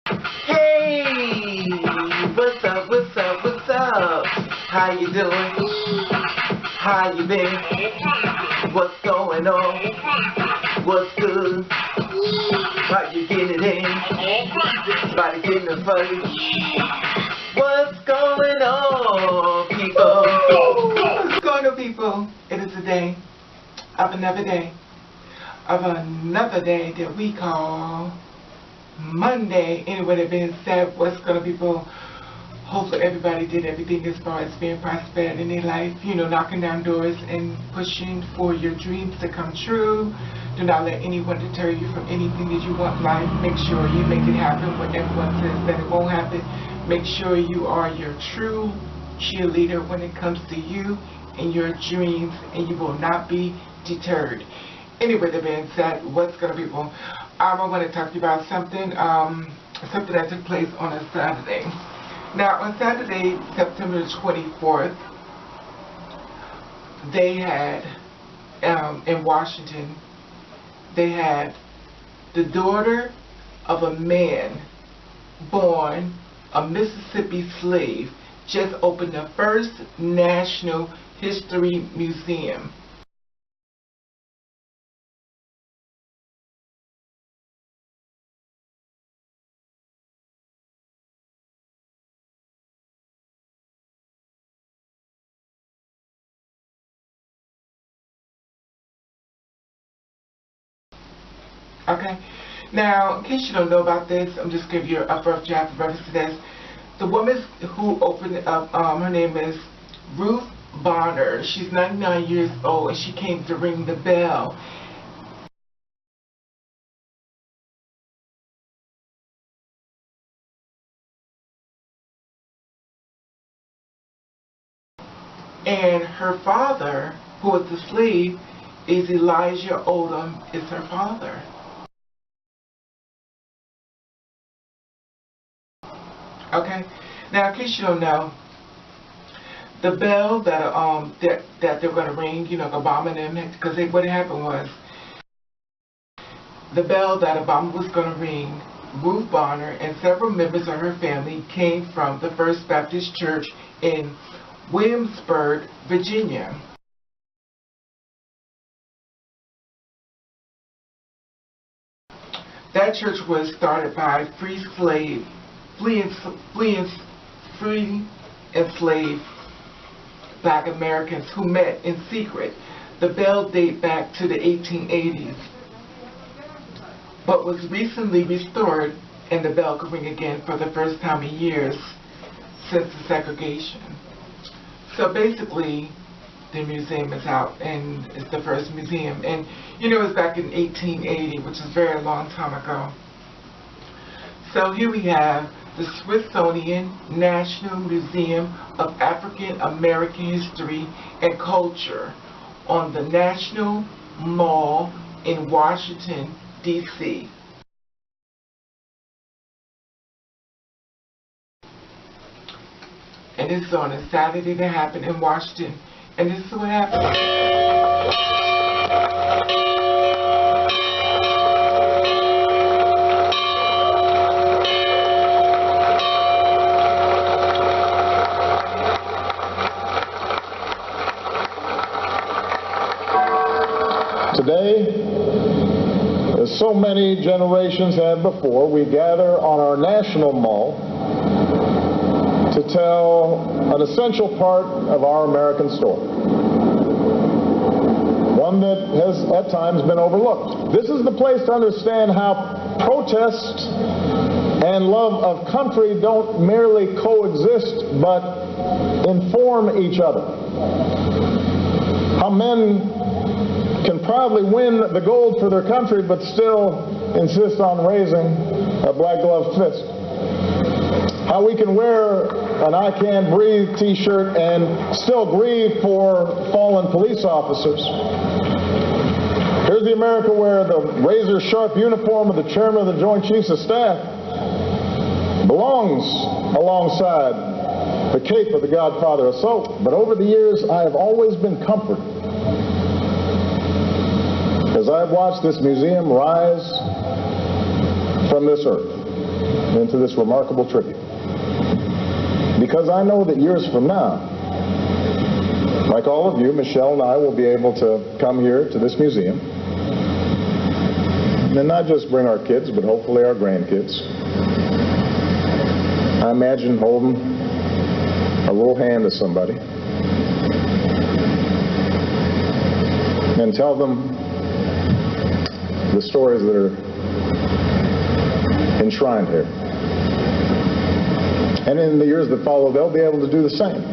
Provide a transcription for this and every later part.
Hey, what's up, what's up, what's up? How you doing? How you been? What's going on? What's good? How you getting it in? Body getting it funny? What's going on, people? What's going on, people? It is a day of another day that we call Monday. Anyway, that being said, what's going to people? Hopefully everybody did everything as far as being prosperous in their life, you know, knocking down doors and pushing for your dreams to come true. Do not let anyone deter you from anything that you want in life. Make sure you make it happen when everyone says that it won't happen. Make sure you are your true cheerleader when it comes to you and your dreams, and you will not be deterred. Anyway, that being said, what's going to people? I want to talk to you about something that took place on a Saturday. Now, on Saturday, September 24th, they had, in Washington, they had the daughter of a man born a Mississippi slave just opened the first National History Museum. Okay, now in case you don't know about this, I'm just giving you a rough draft of reference to this. The woman who opened it up, her name is Ruth Bonner. She's 99 years old, and she came to ring the bell. And her father, who was the slave, is Elijah Odom, is her father. Okay, now in case you don't know, the bell that that they're going to ring, you know, Obama and them, because what happened was, the bell that Obama was going to ring, Ruth Bonner and several members of her family came from the First Baptist Church in Williamsburg, Virginia. That church was started by free enslaved Black Americans who met in secret. The bell dates back to the 1880s, but was recently restored, and the bell could ring again for the first time in years since the segregation. So basically, the museum is out, and it's the first museum, and you know, it's back in 1880, which is a very long time ago. So here we have the Smithsonian National Museum of African American History and Culture on the National Mall in Washington, D.C. And this is on a Saturday that happened in Washington. And this is what happened. Today, as so many generations have before, we gather on our national mall to tell an essential part of our American story, one that has at times been overlooked. This is the place to understand how protest and love of country don't merely coexist, but inform each other. How men can proudly win the gold for their country, but still insist on raising a black-gloved fist. How we can wear an I Can't Breathe t-shirt and still grieve for fallen police officers. Here's the America where the razor-sharp uniform of the chairman of the Joint Chiefs of Staff belongs alongside the cape of the Godfather of Soap. But over the years, I have always been comforted as I've watched this museum rise from this earth. into this remarkable tribute. Because I know that years from now, like all of you, Michelle and I will be able to come here to this museum and not just bring our kids, but hopefully our grandkids. I imagine holding a little hand to somebody and tell them the stories that are enshrined here. And in the years that follow, they'll be able to do the same.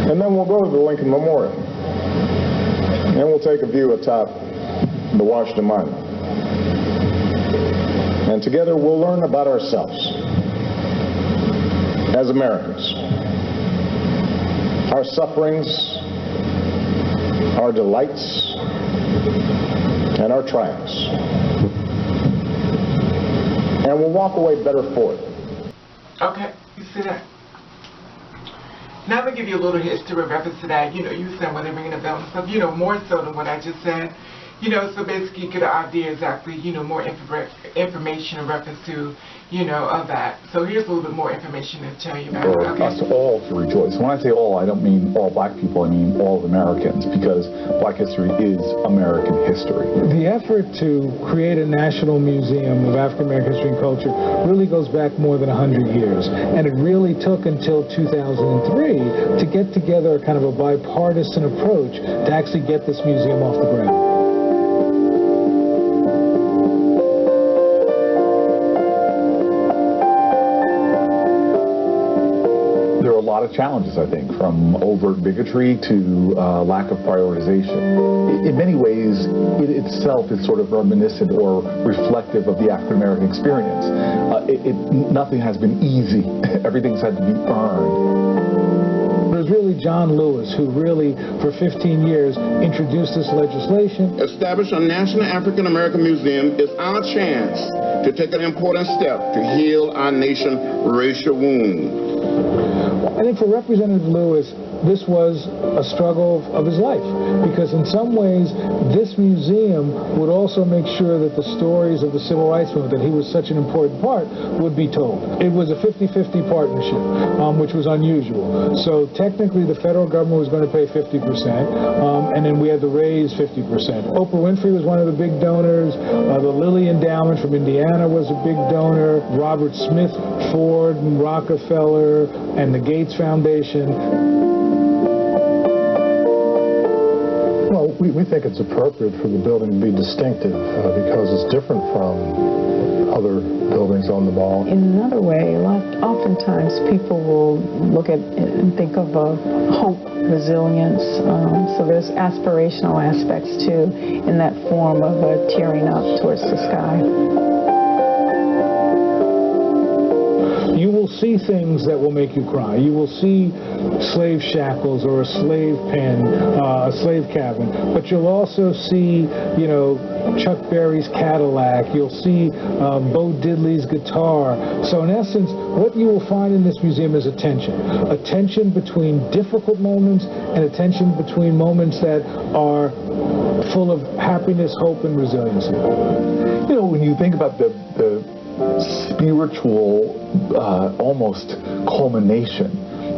And then we'll go to the Lincoln Memorial. And we'll take a view atop the Washington Monument. And together we'll learn about ourselves as Americans. Our sufferings, our delights, and our triumphs. And we'll walk away better for it. Okay, you see that? Now I'm going to give you a little history reference to that. You know, you said when they're ringing a bell and stuff, you know, more so than what I just said. You know, so basically you get an idea exactly, you know, more information in reference to, you know, of that. So here's a little bit more information to tell you about. For us all to rejoice. When I say all, I don't mean all black people, I mean all Americans, because black history is American history. The effort to create a national museum of African American history and culture really goes back more than 100 years. And it really took until 2003 to get together a kind of a bipartisan approach to actually get this museum off the ground. Challenges, I think, from overt bigotry to lack of prioritization. In many ways, it itself is sort of reminiscent or reflective of the African American experience. Nothing has been easy. Everything's had to be earned. It was really John Lewis who really, for 15 years, introduced this legislation. Establish a National African American Museum is our chance to take an important step to heal our nation's racial wound. I think for Representative Lewis, this was a struggle of his life, because in some ways this museum would also make sure that the stories of the civil rights movement, that he was such an important part, would be told. It was a 50-50 partnership, which was unusual. So technically the federal government was going to pay 50%, and then we had to raise 50%. Oprah Winfrey was one of the big donors. The Lilly Endowment from Indiana was a big donor. Robert Smith, Ford, and Rockefeller, and the Gates Foundation. Well, we think it's appropriate for the building to be distinctive because it's different from other buildings on the mall. In another way, oftentimes people will look at and think of hope, resilience. So there's aspirational aspects too in that form of tearing up towards the sky. You will see things that will make you cry. You will see slave shackles or a slave pen, a slave cabin, but you'll also see, you know, Chuck Berry's Cadillac. You'll see Bo Diddley's guitar. So in essence, what you will find in this museum is a tension between difficult moments and a tension between moments that are full of happiness, hope, and resiliency. You know, when you think about the spiritual almost culmination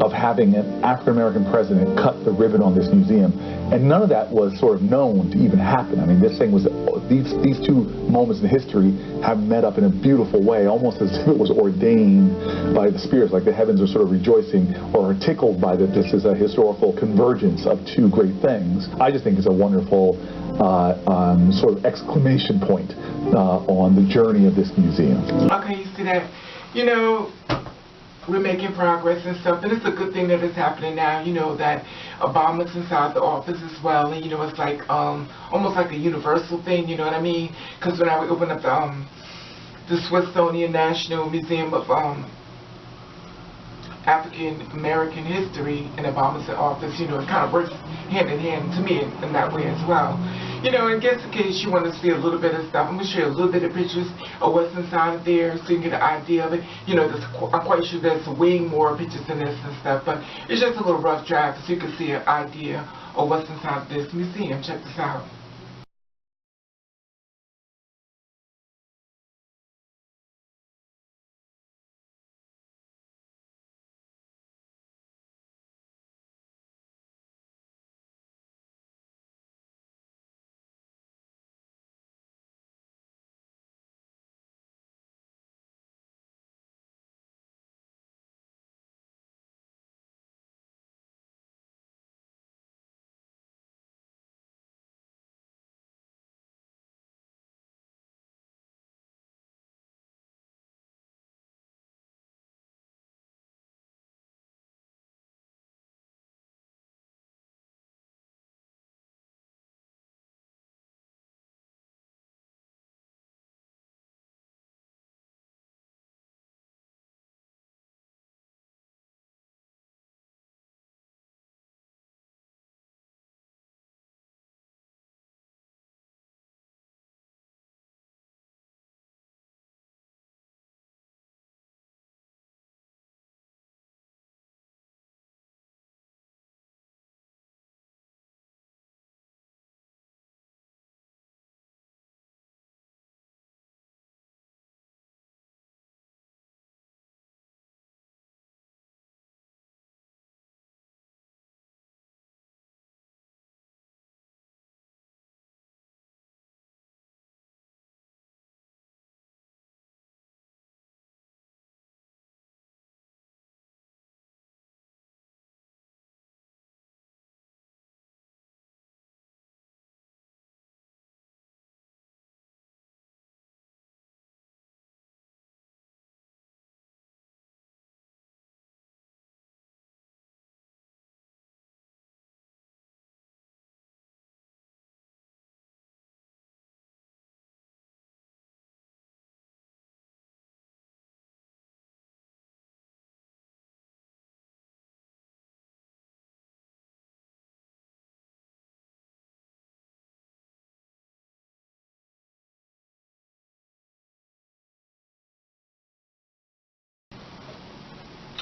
of having an African-American president cut the ribbon on this museum, and none of that was sort of known to even happen. I mean, this thing was, these two moments in history have met up in a beautiful way, almost as if it was ordained by the spirits, like the heavens are sort of rejoicing or are tickled by that this is a historical convergence of two great things. I just think it's a wonderful sort of exclamation point on the journey of this museum. Okay, you see that? You know, we're making progress and stuff, and it's a good thing that it's happening now, you know, that Obama's inside the office as well, and, you know, it's like, almost like a universal thing, you know what I mean? Because when I opened up the Smithsonian National Museum of African American history, and Obama's in office, you know, it kind of works hand in hand to me in that way as well. You know, in just in case you want to see a little bit of stuff, I'm going to show you a little bit of pictures of what's inside of there so you can get an idea of it. You know, I'm quite sure there's way more pictures than this and stuff, but it's just a little rough draft so you can see an idea of what's inside of this museum. Check this out.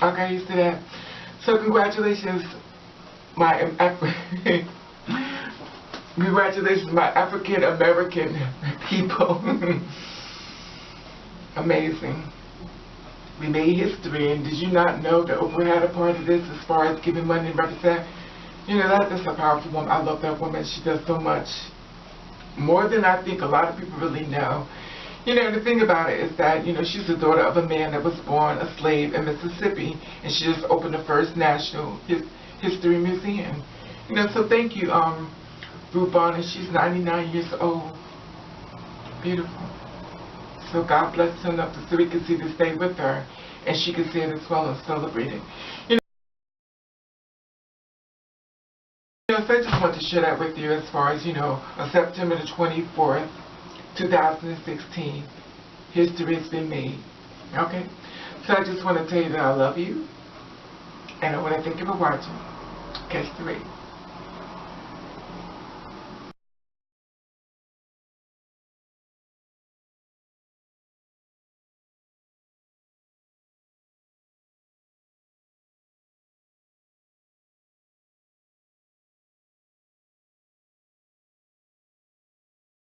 Okay, you see that? So congratulations, congratulations, my African American people. Amazing. We made history, and did you not know that Oprah had a part of this as far as giving money and represent? You know, that's a powerful woman. I love that woman. She does so much more than I think a lot of people really know. You know, the thing about it is that, you know, she's the daughter of a man that was born a slave in Mississippi, and she just opened the first National History Museum. You know, so thank you, Ruth Bonner. She's 99 years old. Beautiful. So God bless her enough so we can see this day with her, and she can see it as well and celebrate it. You know, so I just want to share that with you as far as, you know, on September the 24th, 2016, history has been made. Okay? So I just want to tell you that I love you, and I want to thank you for watching. Catch the race.